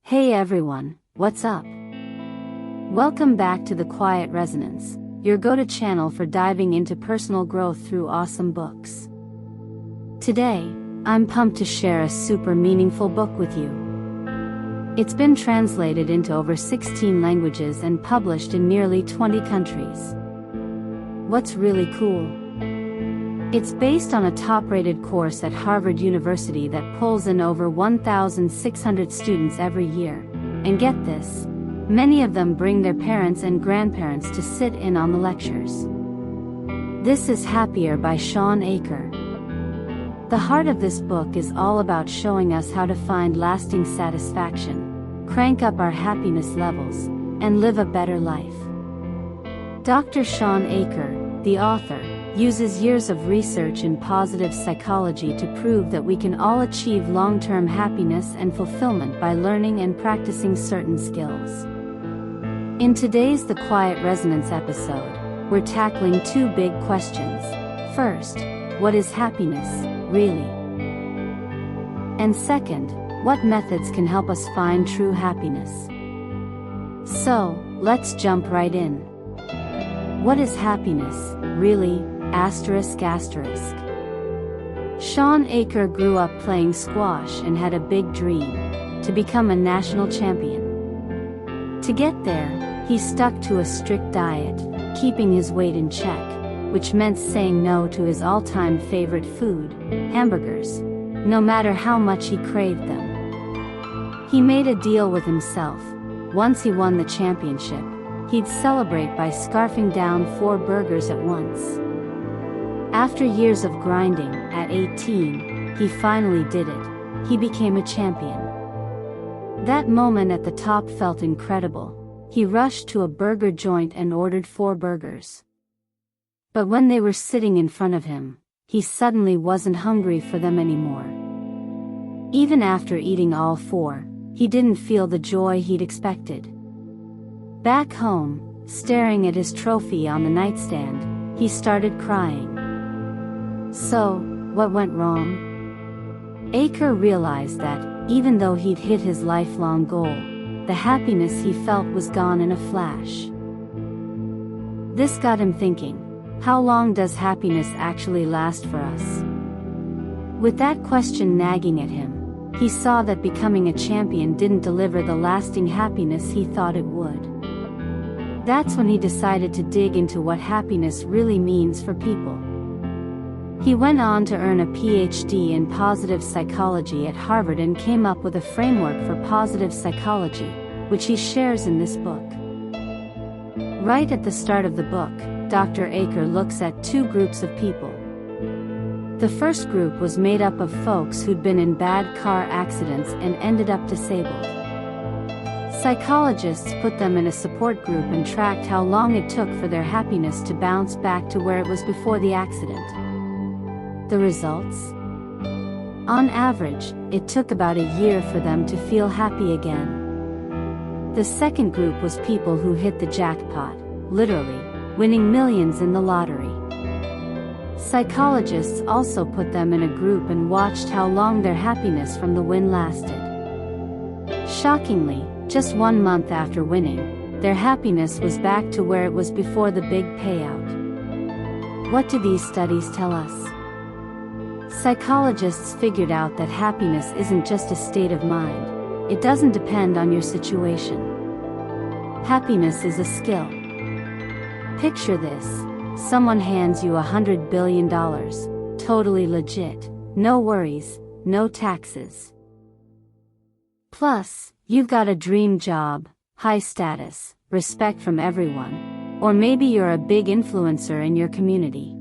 Hey everyone, what's up? Welcome back to The Quiet Resonance, your go-to channel for diving into personal growth through awesome books. Today, I'm pumped to share a super meaningful book with you. It's been translated into over 16 languages and published in nearly 20 countries. What's really cool? It's based on a top-rated course at Harvard University that pulls in over 1,600 students every year. And get this, many of them bring their parents and grandparents to sit in on the lectures. This is Happier by Shawn Achor. The heart of this book is all about showing us how to find lasting satisfaction, crank up our happiness levels, and live a better life. Dr. Shawn Achor, the author, uses years of research in positive psychology to prove that we can all achieve long-term happiness and fulfillment by learning and practicing certain skills. In today's The Quiet Resonance episode, we're tackling two big questions. First, what is happiness, really? And second, what methods can help us find true happiness? So, let's jump right in. What is happiness, really? Shawn Achor grew up playing squash and had a big dream, to become a national champion. To get there, he stuck to a strict diet, keeping his weight in check, which meant saying no to his all-time favorite food, hamburgers, no matter how much he craved them. He made a deal with himself. Once he won the championship, he'd celebrate by scarfing down 4 burgers at once. After years of grinding, at 18, he finally did it. He became a champion. That moment at the top felt incredible. He rushed to a burger joint and ordered 4 burgers. But when they were sitting in front of him, he suddenly wasn't hungry for them anymore. Even after eating all 4, he didn't feel the joy he'd expected. Back home, staring at his trophy on the nightstand, he started crying. So, what went wrong? Achor realized that, even though he'd hit his lifelong goal, the happiness he felt was gone in a flash. This got him thinking, how long does happiness actually last for us? With that question nagging at him, he saw that becoming a champion didn't deliver the lasting happiness he thought it would. That's when he decided to dig into what happiness really means for people. He went on to earn a PhD in positive psychology at Harvard and came up with a framework for positive psychology, which he shares in this book. Right at the start of the book, Dr. Achor looks at 2 groups of people. The first group was made up of folks who'd been in bad car accidents and ended up disabled. Psychologists put them in a support group and tracked how long it took for their happiness to bounce back to where it was before the accident. The results? On average, it took about a year for them to feel happy again. The second group was people who hit the jackpot, literally, winning millions in the lottery. Psychologists also put them in a group and watched how long their happiness from the win lasted. Shockingly, just 1 month after winning, their happiness was back to where it was before the big payout. What do these studies tell us? Psychologists figured out that happiness isn't just a state of mind. It doesn't depend on your situation. Happiness is a skill. Picture this. Someone hands you $100 billion, totally legit, no worries, no taxes. Plus, you've got a dream job, high status, respect from everyone, or maybe you're a big influencer in your community.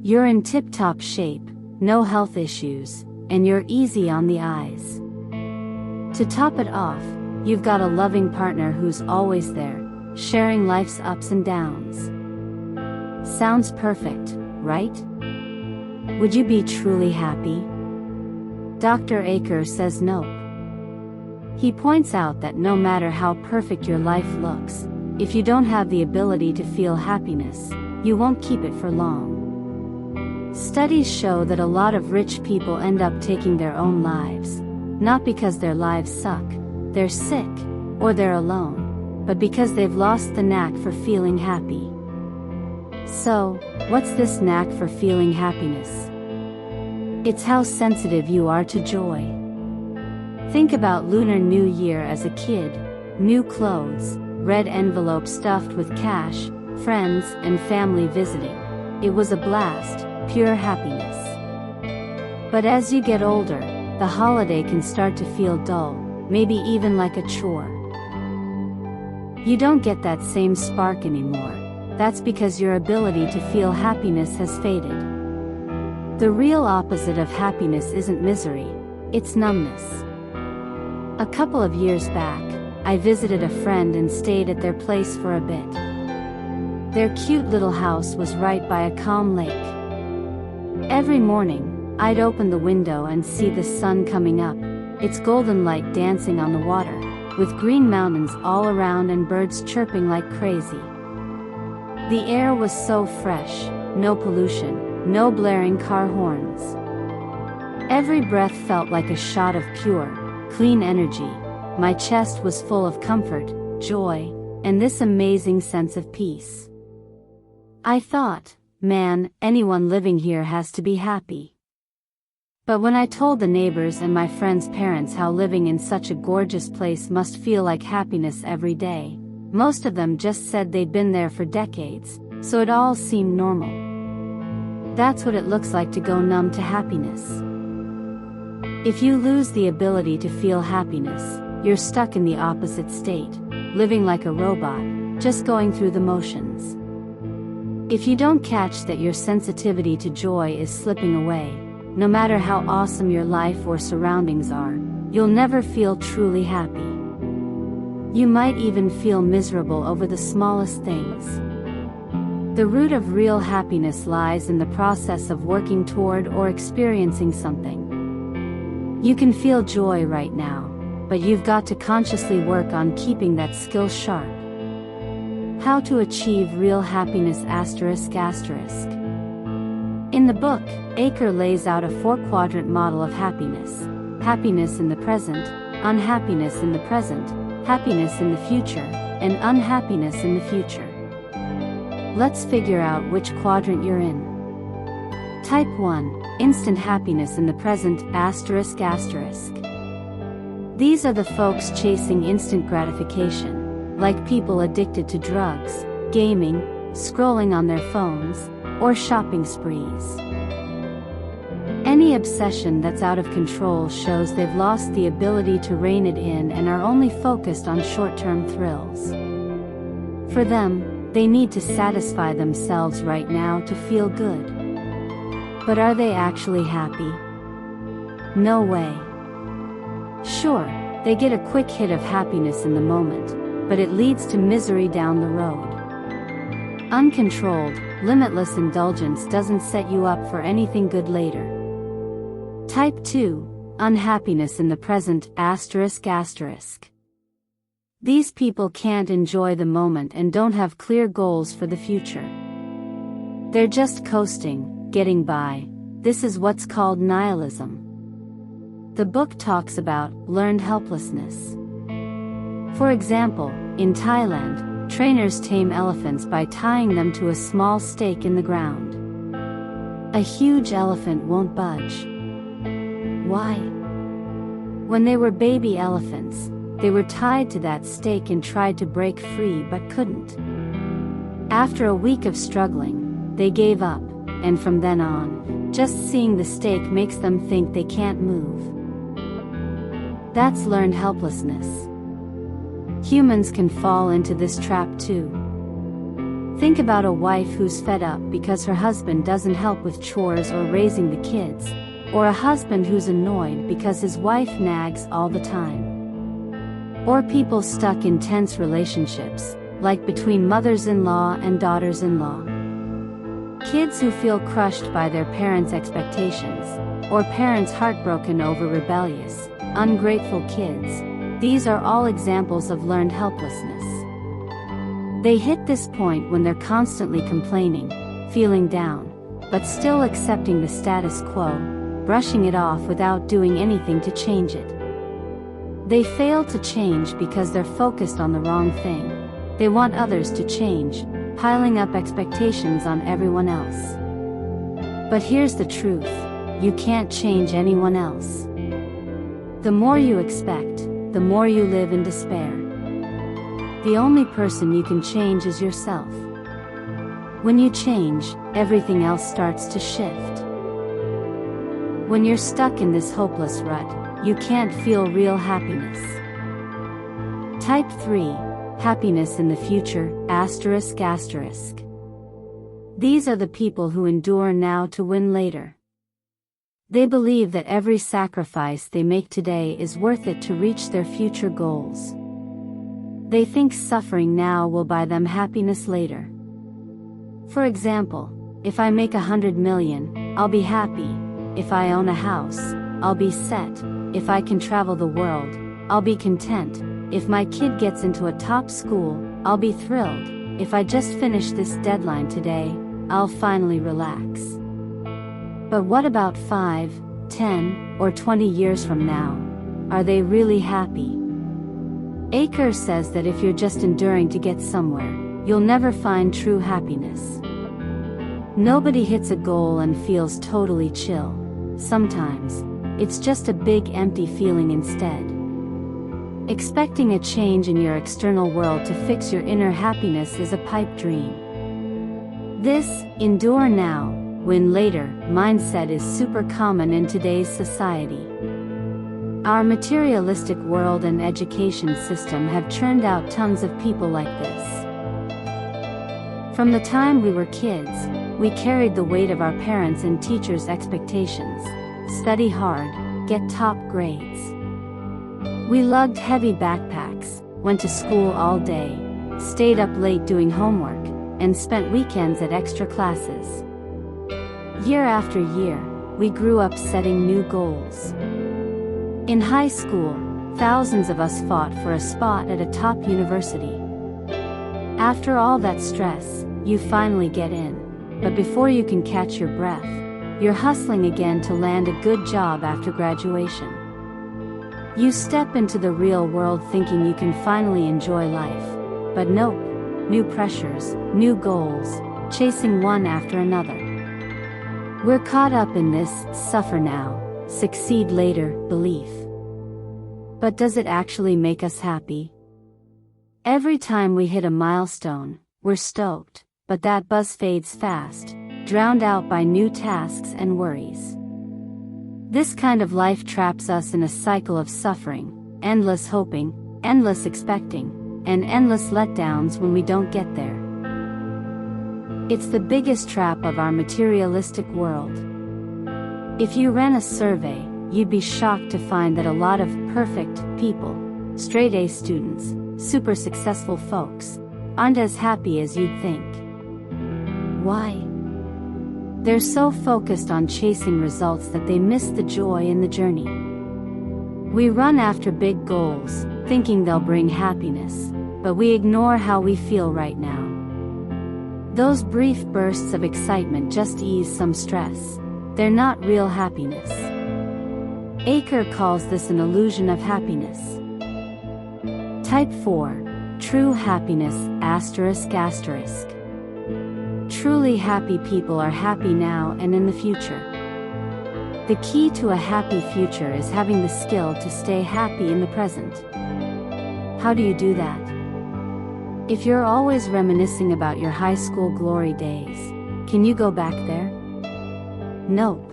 You're in tip-top shape, no health issues, and you're easy on the eyes. To top it off, you've got a loving partner who's always there, sharing life's ups and downs. Sounds perfect, right? Would you be truly happy? Dr. Achor says nope. He points out that no matter how perfect your life looks, if you don't have the ability to feel happiness, you won't keep it for long. Studies show that a lot of rich people end up taking their own lives, not because their lives suck, they're sick, or they're alone, but because they've lost the knack for feeling happy. So, what's this knack for feeling happiness? It's how sensitive you are to joy. Think about Lunar New Year as a kid: new clothes, red envelopes stuffed with cash, friends and family visiting. It was a blast, pure happiness. But as you get older, the holiday can start to feel dull, maybe even like a chore. You don't get that same spark anymore. That's because your ability to feel happiness has faded. The real opposite of happiness isn't misery, it's numbness. A couple of years back, I visited a friend and stayed at their place for a bit. Their cute little house was right by a calm lake. Every morning, I'd open the window and see the sun coming up, its golden light dancing on the water, with green mountains all around and birds chirping like crazy. The air was so fresh, no pollution, no blaring car horns. Every breath felt like a shot of pure, clean energy. My chest was full of comfort, joy, and this amazing sense of peace. I thought, man, anyone living here has to be happy. But when I told the neighbors and my friends' parents how living in such a gorgeous place must feel like happiness every day, most of them just said they'd been there for decades, so it all seemed normal. That's what it looks like to go numb to happiness. If you lose the ability to feel happiness, you're stuck in the opposite state, living like a robot, just going through the motions. If you don't catch that your sensitivity to joy is slipping away, no matter how awesome your life or surroundings are, you'll never feel truly happy. You might even feel miserable over the smallest things. The root of real happiness lies in the process of working toward or experiencing something. You can feel joy right now, but you've got to consciously work on keeping that skill sharp. How to achieve real happiness ***. In the book, Aker lays out a 4-quadrant model of happiness: happiness in the present, unhappiness in the present, happiness in the future, and unhappiness in the future. Let's figure out which quadrant you're in. Type 1, instant happiness in the present ***. These are the folks chasing instant gratification, like people addicted to drugs, gaming, scrolling on their phones, or shopping sprees. Any obsession that's out of control shows they've lost the ability to rein it in and are only focused on short-term thrills. For them, they need to satisfy themselves right now to feel good. But are they actually happy? No way. Sure, they get a quick hit of happiness in the moment, but it leads to misery down the road. Uncontrolled, limitless indulgence doesn't set you up for anything good later. Type 2, unhappiness in the present ***. These people can't enjoy the moment and don't have clear goals for the future. They're just coasting, getting by. This is what's called nihilism. The book talks about learned helplessness. For example, in Thailand, trainers tame elephants by tying them to a small stake in the ground. A huge elephant won't budge. Why? When they were baby elephants, they were tied to that stake and tried to break free but couldn't. After a week of struggling, they gave up, and from then on, just seeing the stake makes them think they can't move. That's learned helplessness. Humans can fall into this trap too. Think about a wife who's fed up because her husband doesn't help with chores or raising the kids, or a husband who's annoyed because his wife nags all the time. Or people stuck in tense relationships, like between mothers-in-law and daughters-in-law. Kids who feel crushed by their parents' expectations, or parents heartbroken over rebellious, ungrateful kids. These are all examples of learned helplessness. They hit this point when they're constantly complaining, feeling down, but still accepting the status quo, brushing it off without doing anything to change it. They fail to change because they're focused on the wrong thing. They want others to change, piling up expectations on everyone else. But here's the truth: you can't change anyone else. The more you expect, the more you live in despair. The only person you can change is yourself. When you change, everything else starts to shift. When you're stuck in this hopeless rut, you can't feel real happiness. Type 3. Happiness in the future, asterisk asterisk. These are the people who endure now to win later. They believe that every sacrifice they make today is worth it to reach their future goals. They think suffering now will buy them happiness later. For example, if I make 100 million, I'll be happy. If I own a house, I'll be set. If I can travel the world, I'll be content. If my kid gets into a top school, I'll be thrilled. If I just finish this deadline today, I'll finally relax. But what about 5, 10, or 20 years from now? Are they really happy? Aker says that if you're just enduring to get somewhere, you'll never find true happiness. Nobody hits a goal and feels totally chill. Sometimes, it's just a big empty feeling instead. Expecting a change in your external world to fix your inner happiness is a pipe dream. This endure now, win later mindset is super common in today's society. Our materialistic world and education system have churned out tons of people like this. From the time we were kids, we carried the weight of our parents' and teachers' expectations. Study hard, get top grades. We lugged heavy backpacks, went to school all day, stayed up late doing homework, and spent weekends at extra classes. Year after year, we grew up setting new goals. In high school, thousands of us fought for a spot at a top university. After all that stress, you finally get in. But before you can catch your breath, you're hustling again to land a good job after graduation. You step into the real world thinking you can finally enjoy life. But nope, new pressures, new goals, chasing one after another. We're caught up in this suffer now, succeed later belief. But does it actually make us happy? Every time we hit a milestone, we're stoked, but that buzz fades fast, drowned out by new tasks and worries. This kind of life traps us in a cycle of suffering, endless hoping, endless expecting, and endless letdowns when we don't get there. It's the biggest trap of our materialistic world. If you ran a survey, you'd be shocked to find that a lot of perfect people, straight A students, super successful folks, aren't as happy as you'd think. Why? They're so focused on chasing results that they miss the joy in the journey. We run after big goals, thinking they'll bring happiness, but we ignore how we feel right now. Those brief bursts of excitement just ease some stress. They're not real happiness. Aker calls this an illusion of happiness. Type 4. True happiness, asterisk asterisk. Truly happy people are happy now and in the future. The key to a happy future is having the skill to stay happy in the present. How do you do that? If you're always reminiscing about your high school glory days, can you go back there? Nope.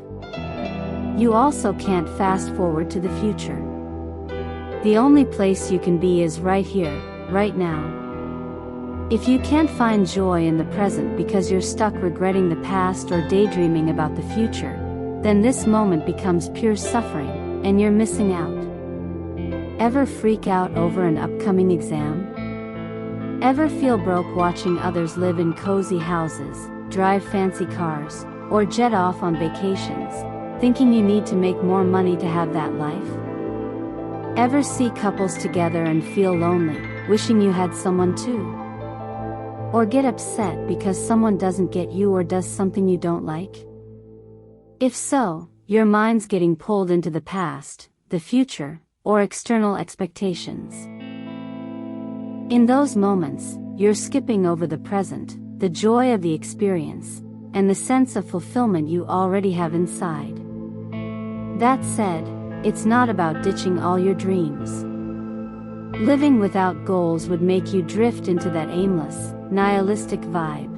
You also can't fast forward to the future. The only place you can be is right here, right now. If you can't find joy in the present because you're stuck regretting the past or daydreaming about the future, then this moment becomes pure suffering, and you're missing out. Ever freak out over an upcoming exam? Ever feel broke watching others live in cozy houses, drive fancy cars, or jet off on vacations, thinking you need to make more money to have that life? Ever see couples together and feel lonely, wishing you had someone too? Or get upset because someone doesn't get you or does something you don't like? If so, your mind's getting pulled into the past, the future, or external expectations. In those moments, you're skipping over the present, the joy of the experience, and the sense of fulfillment you already have inside. That said, it's not about ditching all your dreams. Living without goals would make you drift into that aimless, nihilistic vibe.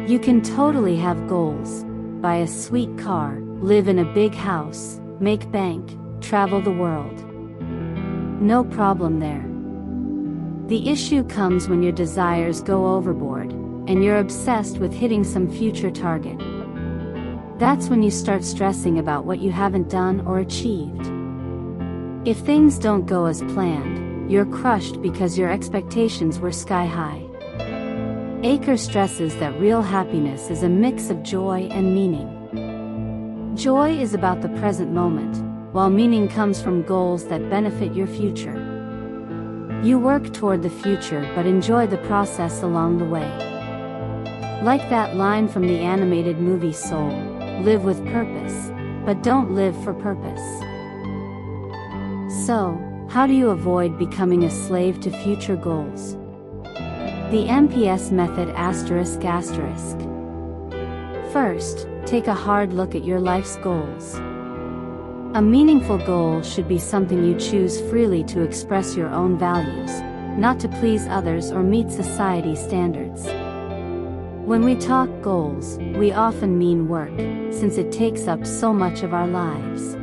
You can totally have goals: buy a sweet car, live in a big house, make bank, travel the world. No problem there. The issue comes when your desires go overboard, and you're obsessed with hitting some future target. That's when you start stressing about what you haven't done or achieved. If things don't go as planned, you're crushed because your expectations were sky high. Aker stresses that real happiness is a mix of joy and meaning. Joy is about the present moment, while meaning comes from goals that benefit your future. You work toward the future but enjoy the process along the way. Like that line from the animated movie Soul, live with purpose, but don't live for purpose. So, how do you avoid becoming a slave to future goals? The MPS method ***. First, take a hard look at your life's goals. A meaningful goal should be something you choose freely to express your own values, not to please others or meet society standards. When we talk goals, we often mean work, since it takes up so much of our lives.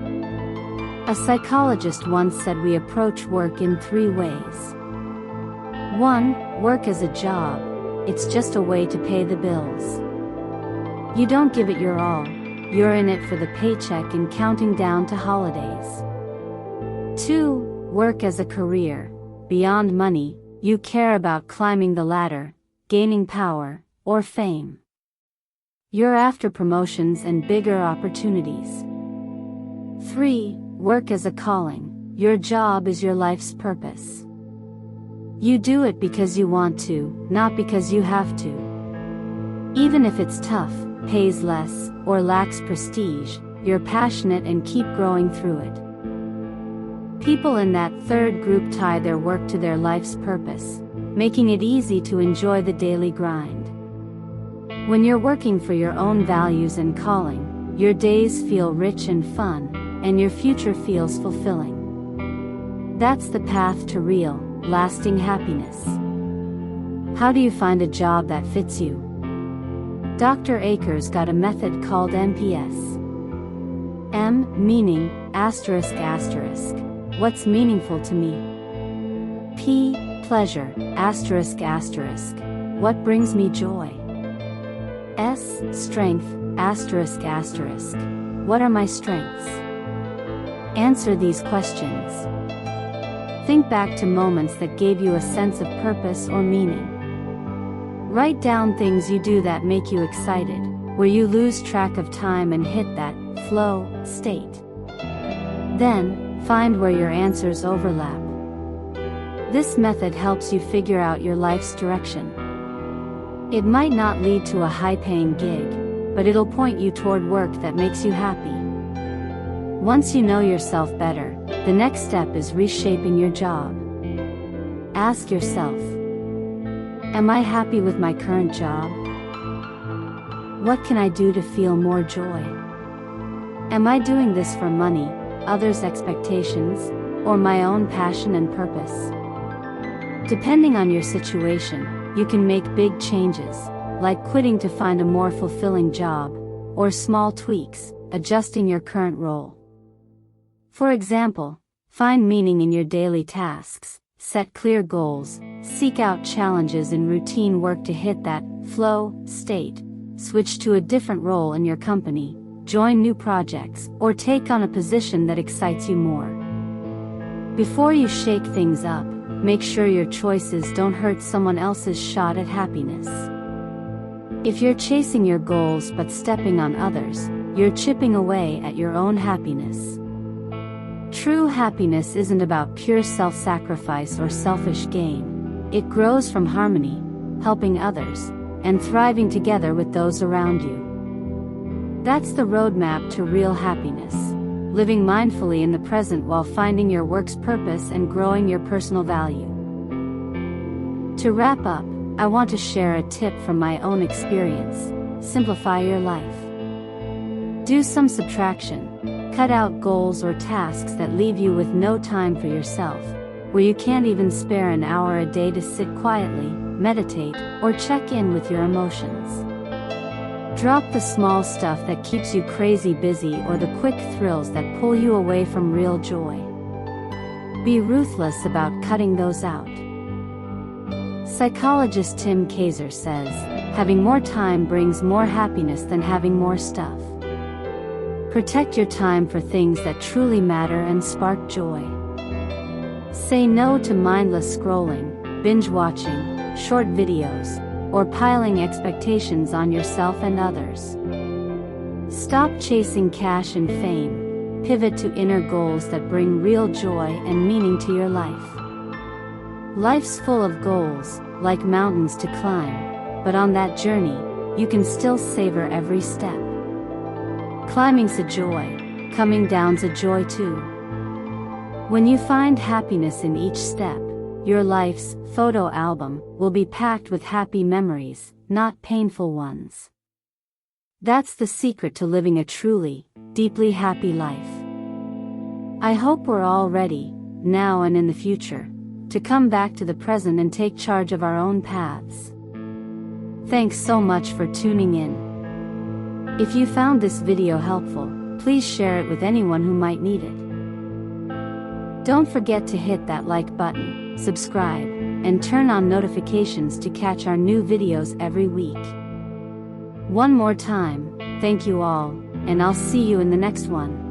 A psychologist once said we approach work in 3 ways. 1. Work as a job. It's just a way to pay the bills. You don't give it your all. You're in it for the paycheck and counting down to holidays. 2. Work as a career. Beyond money, you care about climbing the ladder, gaining power, or fame. You're after promotions and bigger opportunities. 3. Work as a calling. Your job is your life's purpose. You do it because you want to, not because you have to. Even if it's tough, pays less, or lacks prestige, you're passionate and keep growing through it. People in that third group tie their work to their life's purpose, making it easy to enjoy the daily grind. When you're working for your own values and calling, your days feel rich and fun, and your future feels fulfilling. That's the path to real, lasting happiness. How do you find a job that fits you? Dr. Aker's got a method called MPS. M, meaning, ***. What's meaningful to me? P, pleasure, ***. What brings me joy? S, strength, ***. What are my strengths? Answer these questions. Think back to moments that gave you a sense of purpose or meaning. Write down things you do that make you excited, where you lose track of time and hit that flow state. Then, find where your answers overlap. This method helps you figure out your life's direction. It might not lead to a high-paying gig, but it'll point you toward work that makes you happy. Once you know yourself better, the next step is reshaping your job. Ask yourself, am I happy with my current job? What can I do to feel more joy? Am I doing this for money, others' expectations, or my own passion and purpose? Depending on your situation, you can make big changes, like quitting to find a more fulfilling job, or small tweaks, adjusting your current role. For example, find meaning in your daily tasks, set clear goals, seek out challenges in routine work to hit that flow state, switch to a different role in your company, join new projects, or take on a position that excites you more. Before you shake things up, make sure your choices don't hurt someone else's shot at happiness. If you're chasing your goals but stepping on others, you're chipping away at your own happiness. True happiness isn't about pure self-sacrifice or selfish gain. It grows from harmony, helping others, and thriving together with those around you. That's the roadmap to real happiness. living mindfully in the present while finding your work's purpose and growing your personal value. To wrap up, I want to share a tip from my own experience: simplify your life. Do some subtraction. Cut out goals or tasks that leave you with no time for yourself, where you can't even spare an hour a day to sit quietly, meditate, or check in with your emotions. Drop the small stuff that keeps you crazy busy or the quick thrills that pull you away from real joy. Be ruthless about cutting those out. Psychologist Tim Kaiser says, having more time brings more happiness than having more stuff. Protect your time for things that truly matter and spark joy. Say no to mindless scrolling, binge-watching, short videos, or piling expectations on yourself and others. Stop chasing cash and fame. Pivot to inner goals that bring real joy and meaning to your life. Life's full of goals, like mountains to climb, but on that journey, you can still savor every step. Climbing's a joy, coming down's a joy too. When you find happiness in each step, your life's photo album will be packed with happy memories, not painful ones. That's the secret to living a truly, deeply happy life. I hope we're all ready, now and in the future, to come back to the present and take charge of our own paths. Thanks so much for tuning in. If you found this video helpful, please share it with anyone who might need it. Don't forget to hit that like button, subscribe, and turn on notifications to catch our new videos every week. One more time, thank you all, and I'll see you in the next one.